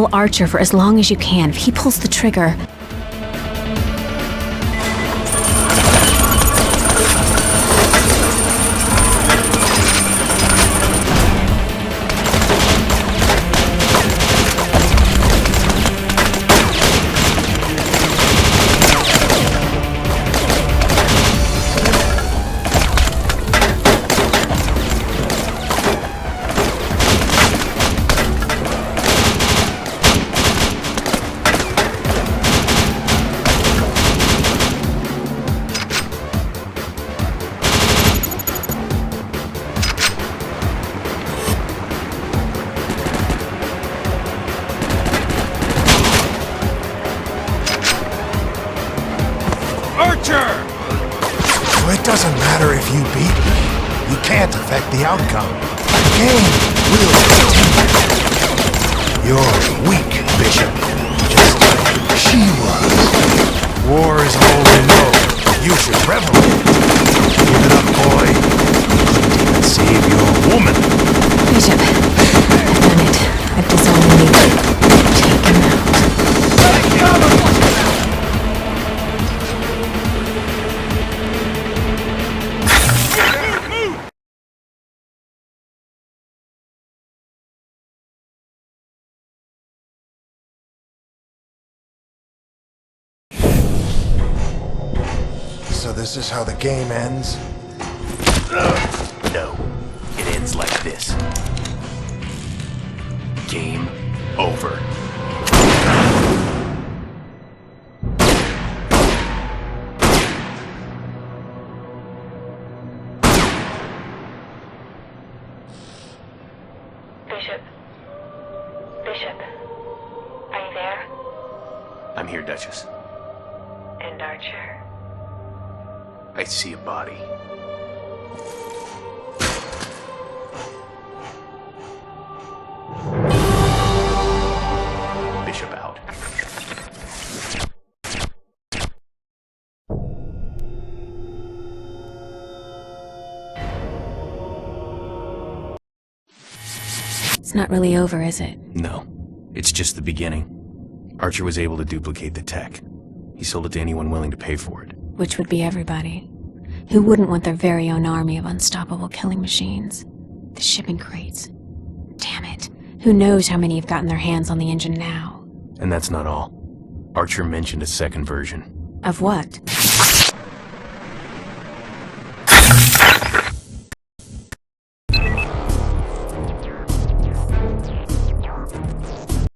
kill Archer for as long as you can. If he pulls the trigger... So it doesn't matter if you beat me. You can't affect the outcome. The game will continue. You're weak, Bishop. Just like she was. War is all we know. You should revel in it. Give it up, boy. You couldn't even save your woman. Bishop, I've done it. I've disowned you. Take him out. So this is how the game ends? No. It ends like this. Game over. Bishop. Bishop. Are you there? I'm here, Duchess. And Archer. I see a body. Bishop out. It's not really over, is it? No. It's just the beginning. Archer was able to duplicate the tech. He sold it to anyone willing to pay for it. Which would be everybody. Who wouldn't want their very own army of unstoppable killing machines? The shipping crates. Damn it. Who knows how many have gotten their hands on the engine now? And that's not all. Archer mentioned a second version. Of what?